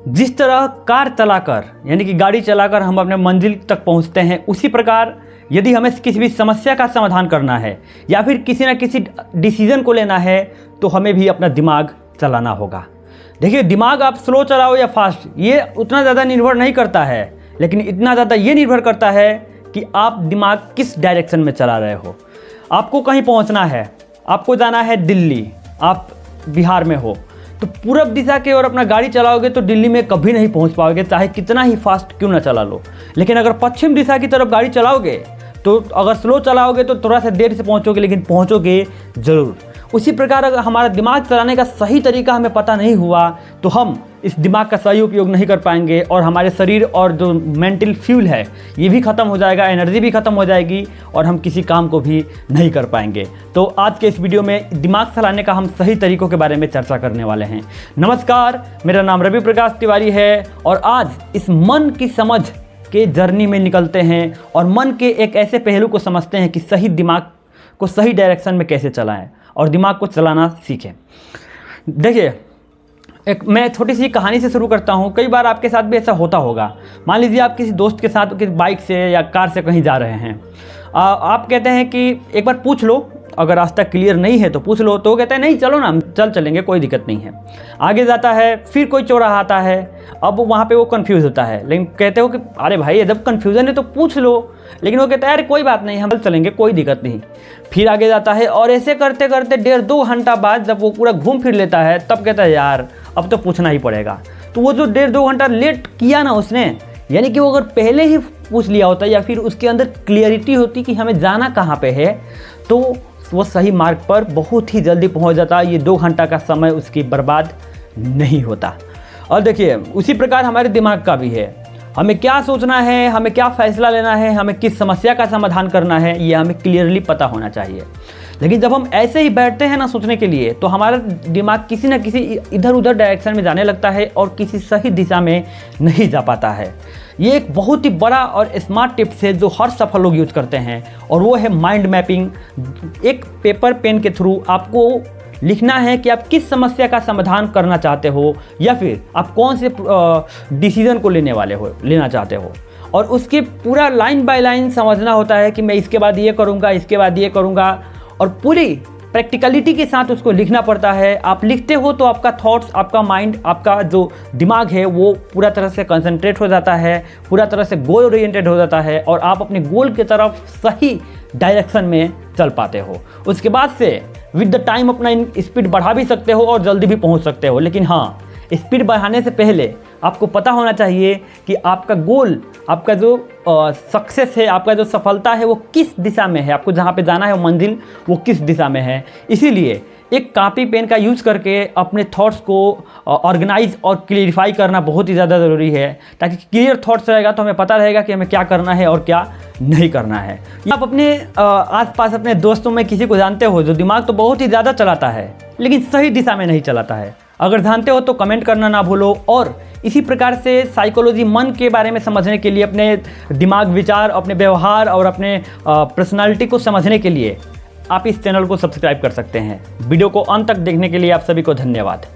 जिस तरह कार चलाकर यानी कि गाड़ी चलाकर हम अपने मंजिल तक पहुंचते हैं, उसी प्रकार यदि हमें किसी भी समस्या का समाधान करना है या फिर किसी न किसी डिसीज़न को लेना है तो हमें भी अपना दिमाग चलाना होगा। देखिए, दिमाग आप स्लो चलाओ या फास्ट, ये उतना ज़्यादा निर्भर नहीं करता है, लेकिन इतना ज़्यादा ये निर्भर करता है कि आप दिमाग किस डायरेक्शन में चला रहे हो। आपको कहीं पहुंचना है, आपको जाना है दिल्ली, आप बिहार में हो तो पूरब दिशा की ओर अपना गाड़ी चलाओगे तो दिल्ली में कभी नहीं पहुंच पाओगे, चाहे कितना ही फास्ट क्यों ना चला लो। लेकिन अगर पश्चिम दिशा की तरफ गाड़ी चलाओगे तो अगर स्लो चलाओगे तो थोड़ा सा देर से पहुंचोगे, लेकिन पहुंचोगे ज़रूर। उसी प्रकार अगर हमारा दिमाग चलाने का सही तरीका हमें पता नहीं हुआ तो हम इस दिमाग का सही उपयोग नहीं कर पाएंगे और हमारे शरीर और जो मेंटल फ्यूल है ये भी ख़त्म हो जाएगा, एनर्जी भी ख़त्म हो जाएगी और हम किसी काम को भी नहीं कर पाएंगे। तो आज के इस वीडियो में दिमाग चलाने का हम सही तरीकों के बारे में चर्चा करने वाले हैं। नमस्कार, मेरा नाम रवि प्रकाश तिवारी है और आज इस मन की समझ के जर्नी में निकलते हैं और मन के एक ऐसे पहलू को समझते हैं कि सही दिमाग को सही डायरेक्शन में कैसे चलाएं और दिमाग को चलाना सीखें। देखिए, मैं छोटी सी कहानी से शुरू करता हूँ। कई बार आपके साथ भी ऐसा होता होगा। मान लीजिए आप किसी दोस्त के साथ किसी बाइक से या कार से कहीं जा रहे हैं, आप कहते हैं कि एक बार पूछ लो, अगर रास्ता क्लियर नहीं है तो पूछ लो, तो वो कहते हैं नहीं चलो ना, हम चलेंगे, कोई दिक्कत नहीं है। आगे जाता है, फिर कोई चौराहा आता है, अब वहाँ पे वो कंफ्यूज होता है, लेकिन कहते हो कि अरे भाई जब कन्फ्यूज़न है तो पूछ लो, लेकिन वो कहता है अरे कोई बात नहीं, हम चलेंगे, कोई दिक्कत नहीं। फिर आगे जाता है और ऐसे करते करते 1.5-2 घंटा बाद जब वो पूरा घूम फिर लेता है तब कहता है यार अब तो पूछना ही पड़ेगा। तो वो जो 1.5-2 घंटा लेट किया ना उसने, यानी कि वो अगर पहले ही पूछ लिया होता या फिर उसके अंदर क्लियरिटी होती कि हमें जाना कहाँ पे है, तो वो सही मार्ग पर बहुत ही जल्दी पहुंच जाता। ये 2 घंटा का समय उसकी बर्बाद नहीं होता। और देखिए, उसी प्रकार हमारे दिमाग का भी है। हमें क्या सोचना है, हमें क्या फ़ैसला लेना है, हमें किस समस्या का समाधान करना है, ये हमें क्लियरली पता होना चाहिए। लेकिन जब हम ऐसे ही बैठते हैं ना सोचने के लिए, तो हमारा दिमाग किसी न किसी इधर उधर डायरेक्शन में जाने लगता है और किसी सही दिशा में नहीं जा पाता है। ये एक बहुत ही बड़ा और स्मार्ट टिप्स है जो हर सफल लोग यूज़ करते हैं, और वो है माइंड मैपिंग। एक पेपर पेन के थ्रू आपको लिखना है कि आप किस समस्या का समाधान करना चाहते हो या फिर आप कौन से डिसीज़न को लेना चाहते हो, और उसके पूरा लाइन बाय लाइन समझना होता है कि मैं इसके बाद ये करूँगा, इसके बाद ये करूँगा, और पूरी प्रैक्टिकलिटी के साथ उसको लिखना पड़ता है। आप लिखते हो तो आपका थॉट्स, आपका माइंड, आपका जो दिमाग है वो पूरा तरह से कंसंट्रेट हो जाता है, पूरा तरह से गोल ओरिएंटेड हो जाता है और आप अपने गोल की तरफ सही डायरेक्शन में चल पाते हो। उसके बाद से विद द टाइम अपना स्पीड बढ़ा भी सकते हो और जल्दी भी पहुंच सकते हो। लेकिन हाँ, स्पीड बढ़ाने से पहले आपको पता होना चाहिए कि आपका गोल, आपका जो सक्सेस है, आपका जो सफलता है वो किस दिशा में है, आपको जहाँ पे जाना है वो मंजिल वो किस दिशा में है। इसीलिए एक कॉपी पेन का यूज़ करके अपने थॉट्स को ऑर्गेनाइज और क्लियरिफाई करना बहुत ही ज़्यादा ज़रूरी है, ताकि क्लियर थॉट्स रहेगा तो हमें पता रहेगा कि हमें क्या करना है और क्या नहीं करना है। आप अपने आसपास अपने दोस्तों में किसी को जानते हो जो दिमाग तो बहुत ही ज़्यादा चलाता है लेकिन सही दिशा में नहीं चलाता है? अगर जानते हो तो कमेंट करना ना भूलो। और इसी प्रकार से साइकोलॉजी, मन के बारे में समझने के लिए, अपने दिमाग, विचार, अपने व्यवहार और अपने पर्सनालिटी को समझने के लिए आप इस चैनल को सब्सक्राइब कर सकते हैं। वीडियो को अंत तक देखने के लिए आप सभी को धन्यवाद।